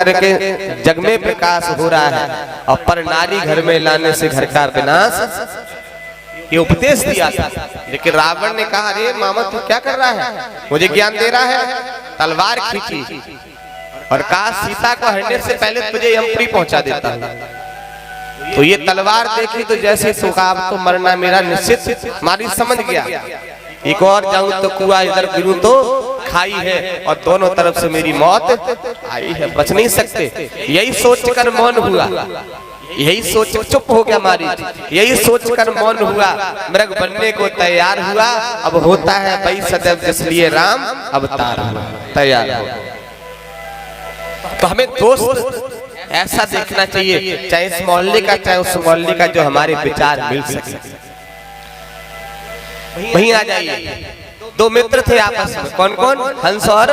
के जग में प्रकाश हो रहा है और पर नारी घर में लाने से घर का विनाश, ये उपदेश दिया था। लेकिन रावण ने कहा, अरे मामा तू क्या कर रहा है, मुझे ज्ञान दे रहा है। तलवार खींची और कहा सीता को हरने से पहले तुझे यमपुरी पहुंचा देता हूं। तो ये तलवार देखी तो जैसे सुखा, अब तो मरना मेरा निश्चित। मारी समझ गया, एक और जाऊं तो कुआं, इधर गिरूं तो खाई है, और दोनों तरफ से मेरी मौत आई है, बच नहीं सकते। यही सोचकर मौन हुआ, यही सोच चुप हो गया मारी, यही सोचकर मौन हुआ, मृग बनने को तैयार हुआ। अब होता है भाई सदैव जिसलिए राम अवतार हुआ, तैयार हो। तो हमें दोस्त ऐसा देखना चाहिए, चाहे इस मोहल्ले का चाहे उस मोहल्ले का, जो हमारे विचार मिल सके। वहीं आ जाइए, दो मित्र थे आपस में, कौन कौन, हंस और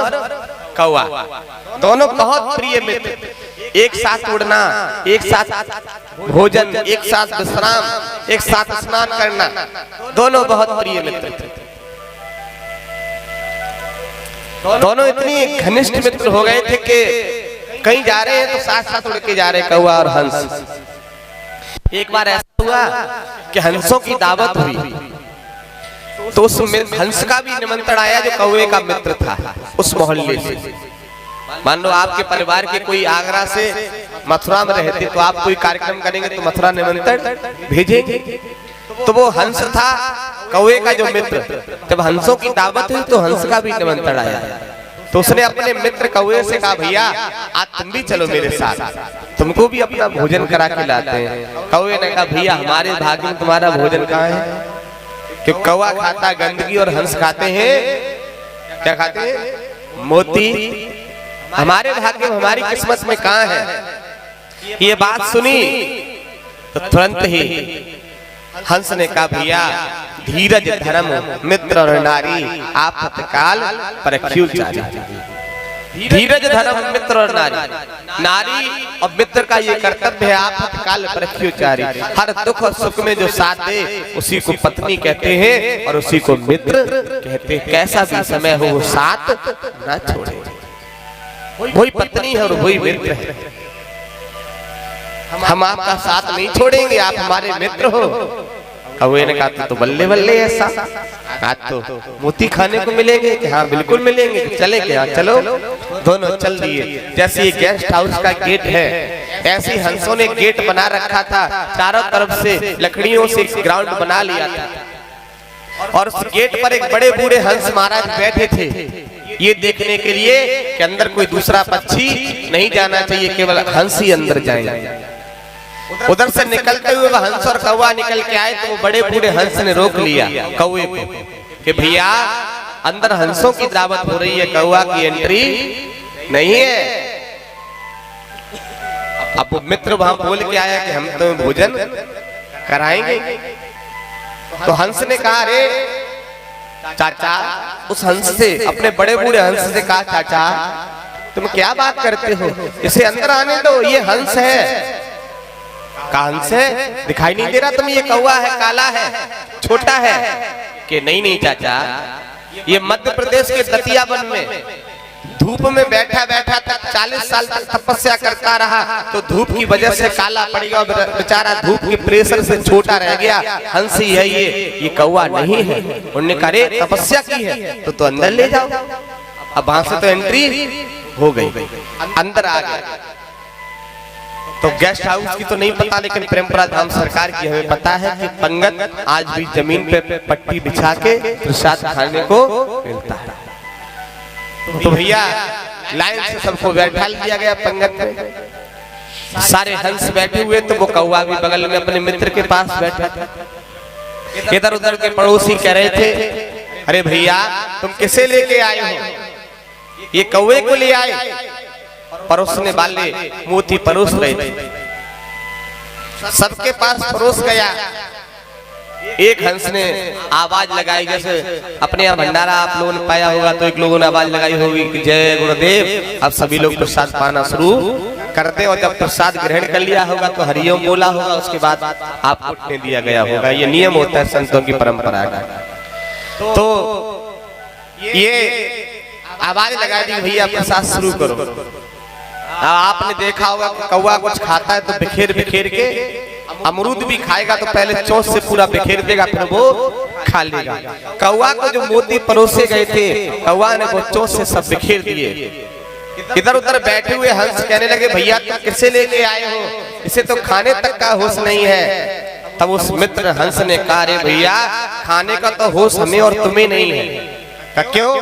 कौवा। दोनों बहुत प्रिय मित्र, एक साथ उड़ना, एक साथ भोजन, एक साथ विश्राम, एक साथ स्नान करना, दोनों बहुत प्रिय मित्र थे। दोनों इतनी घनिष्ठ मित्र हो गए थे कि कहीं जा रहे हैं तो साथ साथ उड़ के जा रहे, कौवा और हंस। एक बार ऐसा हुआ कि हंसों की दावत हुई, तो उस हंस का भी निमंत्रण आया जो कौवे का मित्र था उस मोहल्ले से। मान लो आपके परिवार के कोई आगरा से मथुरा में रहते, तो आप कोई कार्यक्रम करेंगे तो मथुरा निमंत्रण भेजेंगे। तो वो हंस था कौवे का जो मित्र, जब हंसों की दावत हुई तो हंस का भी निमंत्रण आया। तो उसने अपने मित्र कौवे से कहा, भैया आज तुम भी चलो मेरे साथ, तुमको भी अपना भोजन करा के लाते हैं। कौवे ने कहा, भैया हमारे भाग्य में तुम्हारा भोजन कहाँ है, कि कौवा खाता गंदगी और हंस खाते हैं, क्या खाते हैं, मोती। हमारे भाग्य में, हमारी किस्मत में कहाँ है। ये बात सुनी तो तुरंत ही हंस ने कहा, भैया धीरज धर्म मित्र और नारी आफतकाल परख्यु चारी। धीरज धर्म मित्र और नारी, नारी और मित्र का ये कर्तव्य है, आफतकाल परख्यु चारी। हर दुख और सुख में जो साथ दे उसी को पत्नी कहते हैं और उसी को मित्र कहते हैं। कैसा भी समय हो वो साथ ना छोड़े, वही पत्नी है और वही मित्र है। हम आपका साथ नहीं छोड़ेंगे, आप हमारे मित्र हो। कौवे ने कहा, तो बल्ले बल्ले ऐसा, आज तो मोती खाने को मिलेंगे। कि हाँ बिल्कुल मिलेंगे, चले क्या, चलो। दोनों चल दिए। जैसे ये गेस्ट हाउस का गेट है, ऐसे हंसों ने गेट बना रखा था, चारों तरफ से लकड़ियों से ग्राउंड बना लिया था, और उस गेट पर एक बड़े बूढ़े हंस महाराज बैठे थे, ये देखने के लिए कि अंदर कोई दूसरा पक्षी नहीं जाना चाहिए, केवल हंस ही अंदर जाए। उधर से निकलते हुए वह हंस और कौवा निकल के आए, तो वो बड़े बूढ़े हंस ने रोक लिया कौवे को कि भैया अंदर हंसों की दावत हो रही है, कौवा की एंट्री नहीं है। अब वो मित्र वहां बोल के आया कि हम तुम्हें भोजन कराएंगे। तो हंस ने कहा, अरे चाचा, उस हंस से, अपने बड़े बूढ़े हंस से कहा, चाचा तुम क्या बात करते हो, इसे अंदर आने दो, ये हंस है। हंस है, दिखाई नहीं दे रहा तुम, ये कौवा है, काला है, छोटा है। कि नहीं नहीं चाचा, ये मध्य प्रदेश के दतिया वन में धूप में बैठा बैठा तक 40 साल तक तपस्या करता रहा, तो धूप की वजह से काला पड़ गया, बेचारा धूप के प्रेशर से छोटा रह गया। हंस ही है ये कौवा नहीं है। उन्होंने कहा, अरे तपस्या की है तो अंदर ले जाओ। अब वहां से तो एंट्री हो गई, अंदर आ गया। तो गेस्ट हाउस की तो नहीं पता, लेकिन प्रेमपुरा धाम सरकार की हमें पता है कि पंगत आज भी जमीन पे पट्टी बिछा के प्रसाद खाने को मिलता है। तो भैया लाइन से सबको बैठा दिया गया पंगत में, सारे हंस बैठे हुए, तो वो कौवा भी बगल में अपने मित्र के पास बैठा था। इधर उधर के पड़ोसी कह रहे थे, अरे भैया तुम किसे लेके आए हो, ये कौवे को ले आए। परोसने वाले मोती परोस रहे थे, सबके पास परोस गया। एक हंस ने आवाज लगाई, जैसे अपने यहाँ भंडारा आप लोगों ने पाया होगा, तो एक लोगों ने आवाज लगाई होगी कि जय गुरुदेव। अब सभी लोग प्रसाद पाना शुरू करते, और जब प्रसाद ग्रहण कर लिया होगा तो हरिओम बोला होगा, उसके बाद आपको उठने दिया गया होगा। ये नियम होता है संतों की परंपरा का। तो ये आवाज लगा दी, भैया प्रसाद शुरू करो। आपने देखा होगा कि कौवा कुछ खाता है तो बिखेर बिखेर के, अमरूद भी खाएगा तो पहले चोंच से पूरा बिखेर देगा, फिर वो खा लेगा। कौवा को जो मोती परोसे गए थे, कौवा ने वो चोंच से सब बिखेर दिए। इधर उधर बैठे हुए हंस कहने लगे, भैया तुम किसे लेके आए हो, इसे तो खाने तक का होश नहीं है। तब उस मित्र हंस ने कहा, रे भैया खाने का तो होश हमें और तुम्हें नहीं है। क्यों?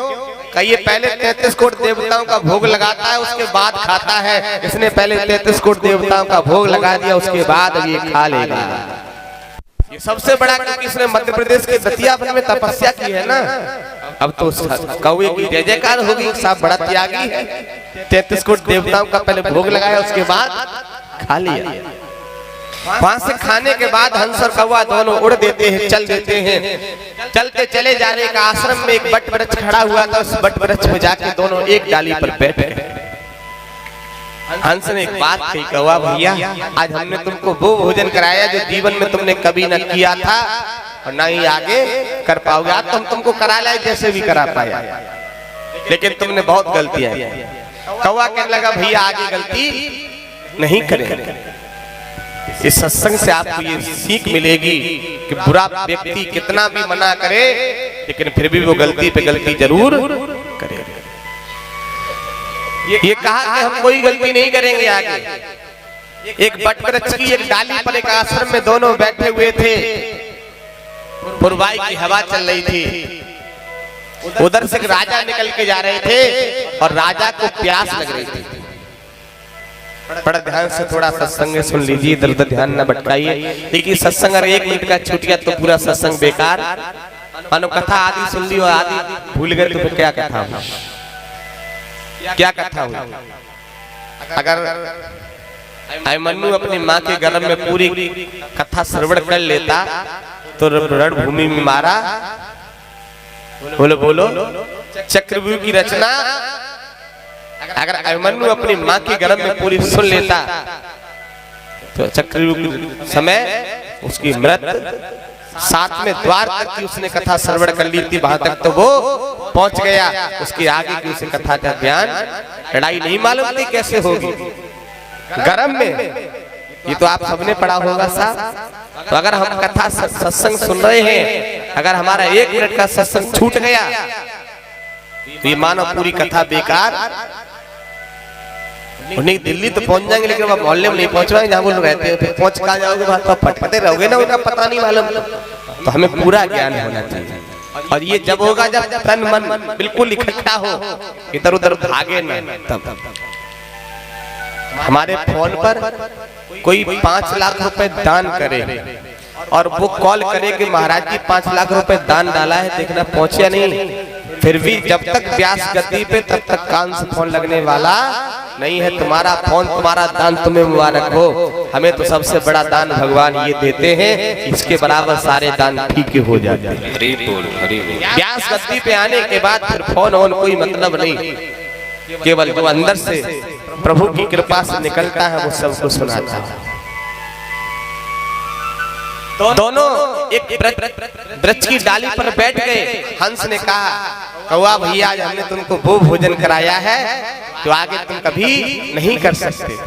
कहिए पहले 33 कोट देवताओं का भोग लगाता है, उसके बाद खाता है। इसने पहले 33 कोट देवताओं का भोग लगा दिया, उसके बाद अब ये खा लेगा। ये सबसे बड़ा, क्योंकि इसने मध्य प्रदेश के दतिया वन में तपस्या की है ना। अब तो कौवे की जय जयकार होगी, साहब बड़ा त्यागी है। 33 कोट देवताओं का पहले भोग लगाया, उसके बाद खा लिया। वहां से खाने के बाद हंस और कौवा दोनों उड़ देते हैं, चल देते हैं। चलते चले जाने का आश्रम में एक बट वृक्ष खड़ा हुआ था, उस बट वृक्ष में जाके दोनों एक डाली पर बैठ गए। हंस ने एक बात कही, कौवा भैया आज हमने तुमको वो भोजन कराया जो जीवन में तुमने कभी न किया था और ना ही आगे कर पाओगे। आज तो हम तुमको करा लाए जैसे भी करा पाया, लेकिन तुमने बहुत गलतियां की। कौवा कहने लगा, भैया आगे गलती नहीं करेंगे। इस सत्संग से आपको ये सीख मिलेगी कि बुरा व्यक्ति कितना भी मना करे, लेकिन फिर भी वो गलती पे गलती जरूर करेगा। ये कहा कि हम कोई गलती नहीं करेंगे आगे। एक बट वृक्ष की एक डाली पर एक आश्रम में दोनों बैठे हुए थे। पुरवाई की हवा चल रही थी। उधर से राजा निकल के जा रहे थे और राजा को प्यास लग रही थी। बड़ा ध्यान से थोड़ा सत्संग सुन लीजिए, इधर उधर ध्यान न भटकाइए। देखिए सत्संग अगर 1 मिनट का छूट गया तो पूरा सत्संग बेकार। मानो कथा आदि सुन ली और आदि भूल गए तो फिर क्या कथा हुई, क्या कथा हुई। अगर अभिमन्यु अपनी माँ के गर्भ में पूरी कथा श्रवण कर लेता तो रणभूमि में मारा, बोलो बोलो, चक्रव्यूह की रचना अगर अभिमन्यु अपनी माँ के गर्भ में पूरी सुन लेता तो चक्रव्यूह के समय उसकी मृत्यु 7वें द्वार तक की उसने कथा श्रवण कर ली थी, वहां तक तो वो पहुंच गया। उसके आगे की उसे कथा का ध्यान, लड़ाई नहीं मालूम थी कैसे होगी गर्भ में। ये तो आप सबने पढ़ा होगा साहब। तो अगर हम कथा सत्संग सुन रहे हैं, अगर हमारा 1 मिनट का सत्संग छूट गया तो ये मानो पूरी कथा बेकार। उन्हें दिल्ली तो पहुंच जाएंगे, लेकिन वह मोहल्ले में नहीं पहुंच पाएंगे जहाँ वो लोग रहते हैं। फिर पहुंच कहाँ जाओगे, वहां तो फटफटे रहोगे ना, उनका पता नहीं मालूम। तो हमें पूरा ज्ञान होना चाहिए, और ये जब होगा जब तन मन बिल्कुल इकट्ठा हो, इधर उधर भागे ना। तब हमारे फोन पर कोई 5 लाख रुपए दान करे और वो कॉल करे कि महाराज जी 5 लाख रुपए दान डाला है, देखना पहुंचा नहीं। फिर भी जब तक व्यास गति पे तब तक कान से फोन लगने वाला नहीं है। तुम्हारा फोन, तुम्हारा दान तुम्हें मुबारक हो। हमें तो सबसे बड़ा दान भगवान ये देते हैं, इसके बराबर सारे दान फीके हो जाते हैं। व्यास गति पे आने के बाद फिर फोन ऑन कोई मतलब नहीं, केवल जो अंदर से प्रभु की कृपा से निकलता है वो सबको सुनाता है। दोनों एक वृक्ष की डाली पर बैठ गए। हंस ने कहा, कौवा भैया आज हमने तुमको वो भोजन कराया है जो आगे तुम कभी नहीं कर सकते।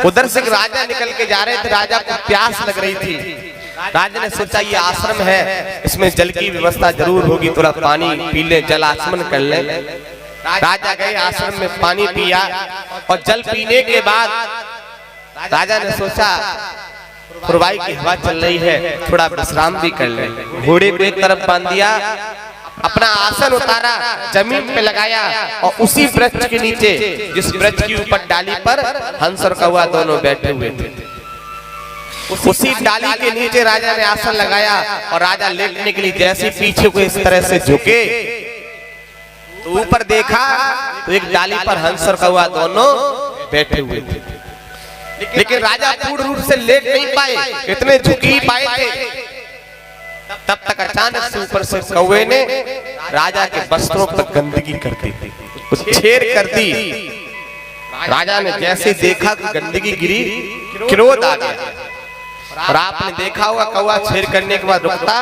उधर से राजा निकल के जा रहे थे, राजा को प्यास लग रही थी। राजा ने सोचा ये आश्रम है, इसमें जल की व्यवस्था जरूर होगी, थोड़ा पानी पी ले, जल आचमन कर ले। राजा गए आश्रम में, पानी पिया और जल पीने के बाद राजा ने सोचा पुरवाई की हवा चल रही है, थोड़ा विश्राम भी कर ले। घोड़े को एक तरफ बांध दिया, अपना आसन उतारा, जमीन पे लगाया और उसी वृक्ष के नीचे, जिस वृक्ष की ऊपर डाली पर हंस और कौवा दोनों बैठे हुए थे, उसी डाली के नीचे राजा ने आसन लगाया और राजा लेटने के लिए जैसे पीछे को इस तरह से झुके तो ऊपर देखा तो एक डाली पर हंस और कौवा दोनों बैठे हुए थे। लेकिन राजा पूर्ण रूप से लेट नहीं पाए, इतने झुक ही पाए थे। तब तक अचानक से ऊपर से कौवे ने राजा के वस्त्रों पर गंदगी कर दी, कुछ छेड़ कर दी। राजा ने जैसे देखा कि गंदगी गिरी, क्रोध आ गया। और आपने देखा होगा कौवा छेड़ करने के बाद रुकता,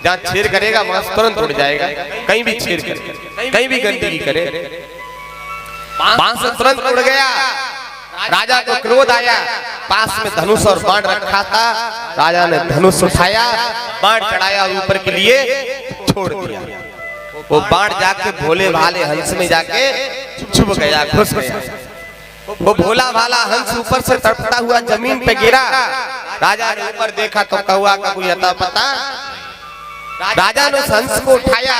जहाँ छेड़ करेगा वहां तुरंत उड़ जाएगा। कहीं भी छेड़ करे, कहीं भी गंदगी करे। बांस तुरंत उड़ गया। राजा को क्रोध आया, पास में धनुष और बाण रखा था। राजा ने धनुष उठाया, बाण चढ़ाया ऊपर के लिए, छोड़ दिया। वो बाण जाके भोले भाले हंस में जाके छुप गया, घुस गया। वो भोला भाला हंस ऊपर से तड़पता हुआ जमीन पे गिरा। राजा ने ऊपर देखा तो कौवा का कोई अता पता। राजा ने उस हंस को उठाया,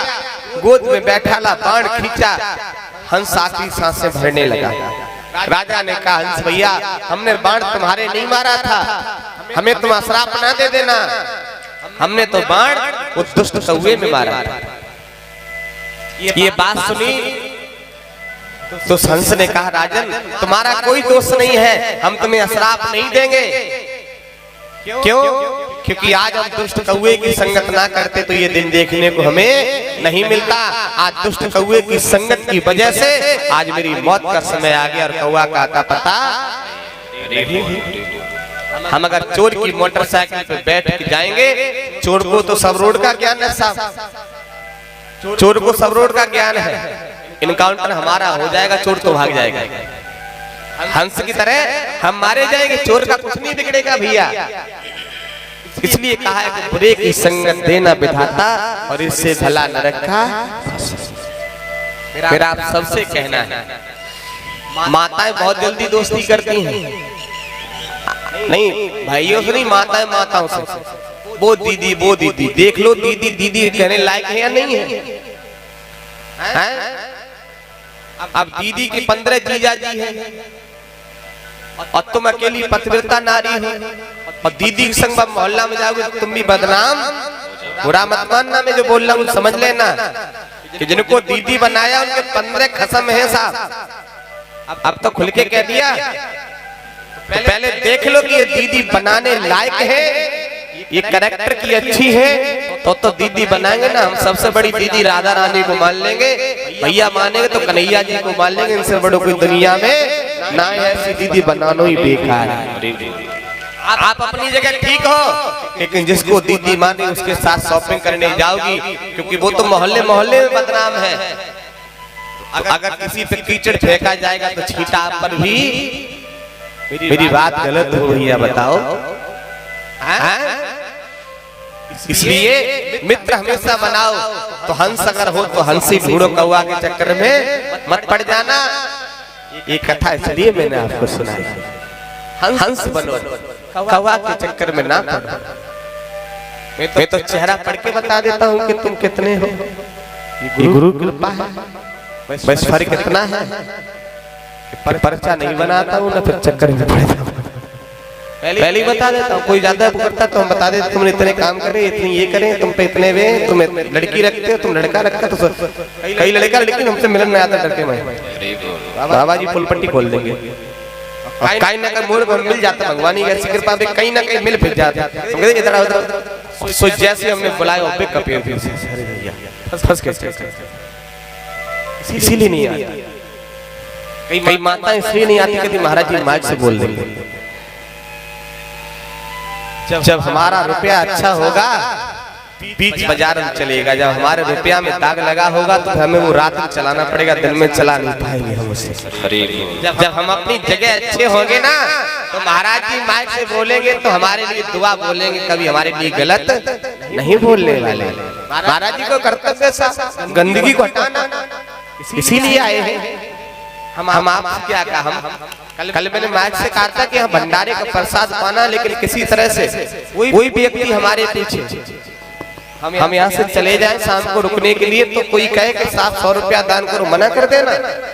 गोद में बैठाला, बाण खींचा, हंस आखिरी सांसें भरने लगा। राजा ने कहा, हंस भैया, हमने बाण तुम्हारे नहीं मारा था, हमें तुम श्राप ना दे देना, हमने तो बाण उस दुष्ट कौवे में मारा था। ये बात सुनी तो हंस ने कहा, राजन तुम्हारा कोई दोष नहीं है, हम तुम्हें श्राप नहीं देंगे। क्यों? क्योंकि आज हम दुष्ट कौवे की संगत ना करते तो ये दिन देखने को हमें नहीं मिलता। आज दुष्ट कौवे की संगत की वजह से आज मेरी मौत का समय आ गया और कौवा का आता पता नहीं। हम अगर चोर की मोटरसाइकिल पे बैठ के जाएंगे, चोर को तो सब रोड का ज्ञान है साहब, चोर को सब रोड का ज्ञान है। इनकाउंटर हमारा हो जाएगा, चोर तो भाग जाएगा। हंस की तरह हम मारे जाएंगे, चोर का कुछ नहीं बिगड़ेगा भैया। इसलिए कहा है कि बुरे की संगत देना विधाता और इससे भला न रखा। मेरा आप सबसे कहना है, माताएं बहुत जल्दी दोस्ती करती हैं। नहीं भाइयों से नहीं, माताएं माताओं से। वो दीदी देख लो, दीदी दीदी कहने लायक है या नहीं है? अब दीदी की 15 जीजाजी है और तुम अकेली पतिव्रता नारी हो, और दीदी के संग मोहल्ला में जाओगे तो तुम भी बदनाम। बुरा मत मानना, मैं जो बोल रहा हूँ समझ लेना कि जिनको दीदी बनाया उनके 15 खसम है साहब। अब तो खुल के कह दिया, तो पहले देख लो कि ये दीदी बनाने लायक है, ये कैरेक्टर की अच्छी है, तो दीदी बनाएंगे ना। हम सबसे बड़ी दीदी राधा रानी को मान लेंगे, भैया मानेंगे तो कन्हैया जी को मान लेंगे। इनसे बड़ो कोई दुनिया में ना है, ऐसी दीदी बनाना ही बेकार है। आप अपनी जगह ठीक हो, लेकिन जिसको दीदी माने उसके साथ शॉपिंग करने जाओगी, क्योंकि वो तो मोहल्ले मोहल्ले में बदनाम है। अगर किसी पे कीचड़ फेंका जाएगा तो छींटा आप पर भी। मेरी बात गलत हो भैया, बताओ? इसलिए मित्र हमेशा बनाओ। तो हंस अगर हो तो हंसी ढूंढो, कौवा के चक्कर में मत पड़ जाना। ये कथा इसलिए मैंने आपको सुनाई, हंस बनो, कौवा के चक्कर में ना पड़ो। मैं तो चेहरा पढ़ के बता देता हूँ कि तुम कितने हो। ये गुरु कृपा है, बस फर्क इतना है पर्चा नहीं बनाता हूँ ना, फिर चक्कर में पड़ जाता हूँ। पहले ही बता देता हूँ, कोई ज्यादा करता तो हम बता देते, तुमने इतने काम करे, इतनी ये करें, तुम पे इतने वे, तुम लड़की रखते हो, तुम लड़का रखता, तो कई लड़का लड़की हमसे मिलन में आता डरते मैं। बाबा जी फुल पट्टी खोल देंगे, कहीं ना कहीं मोड़ मिल जाता, भगवान की ऐसी कृपा पे कहीं ना कहीं मिल फिर जाता। इधर उधर जैसे हमने बुलाया फंस के, इसीलिए नहीं आती। कई माता इसलिए नहीं आती कहती महाराज जी माइक से बोल देंगे। जब हमारा रुपया अच्छा होगा बीच बाजार में चलेगा, जब हमारे रुपया में दाग लगा होगा तो हमें वो रात में चलाना पड़ेगा, दिन में चला नहीं पाएंगे हम उसे। जब हम अपनी जगह अच्छे होंगे ना तो महाराज जी माइक से बोलेंगे तो हमारे लिए दुआ बोलेंगे, कभी हमारे लिए गलत नहीं बोलने वाले। महाराज जी को कर्तव्य सा गंदगी को हटाना, इसीलिए आए हैं हम। आपसे क्या कहा, कल मैंने माइक से कहा था कि यहाँ भंडारे का प्रसाद पाना, लेकिन किसी तरह से कोई व्यक्ति हमारे पीछे, हम यहाँ से चले जाएं शाम को रुकने के लिए, तो कोई कहे कि 700 रुपया दान करो, मना कर देना।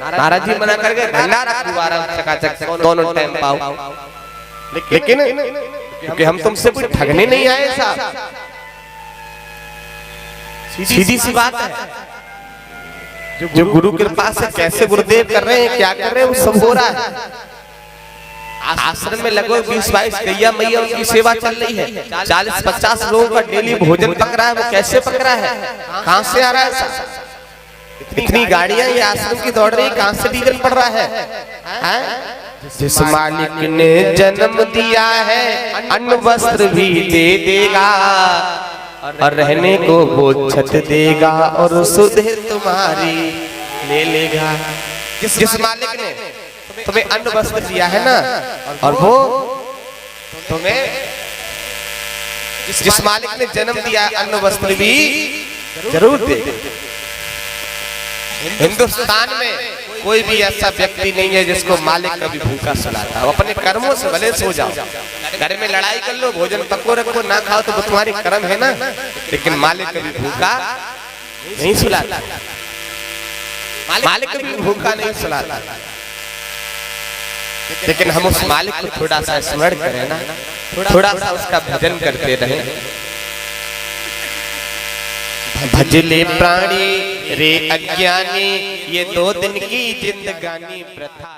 महाराज जी मना करके भंडारा दोबारा चकाचक दोनों टाइम पाओ। लेकिन क्योंकि हम तुमसे कुछ ठगने नहीं आए साहब, सीधी सी बात है। जो गुरु कृपा से कैसे गुरुदेव कर रहे हैं, क्या कर रहे हैं, वो सब हो रहा है। आश्रम में लगभग 20-22 गैया मैया उनकी सेवा चल रही है। 40-50 लोगों का डेली भोजन पक रहा है। वो कैसे पक रहा है, कहाँ से आ रहा है? इतनी गाड़ियां ये आश्रम की दौड़ रही, कहाँ से डीजल पड़ रहा है? जिस मालिक ने जन्म दिया है अन्न वस्त्र भी दे देगा, और रहने को वो छत देगा, और सुध तुम्हारी ले लेगा। जिस मालिक ने तुम्हें अन्न वस्त्र दिया है ना, और वो तुम्हें जिस मालिक ने जन्म दिया अन्न वस्त्र भी जरूर दे। हिंदुस्तान में कोई भी ऐसा व्यक्ति नहीं है जिसको मालिक कभी भूखा सुलाता। अपने कर्मों से भले सो जाओ, घर में लड़ाई कर लो, भोजन पको रखो, ना खाओ तो वो तुम्हारे कर्म है ना, लेकिन मालिक कभी भूखा नहीं सुलाता। मालिक कभी भूखा नहीं सुलाता। लेकिन हम उस मालिक को थोड़ा सा स्मरण करें ना, थोड़ा सा उसका भजन करते रहें। भजले प्राणी रे अज्ञानी, ये 2 दिन की जिंदगानी प्रथा।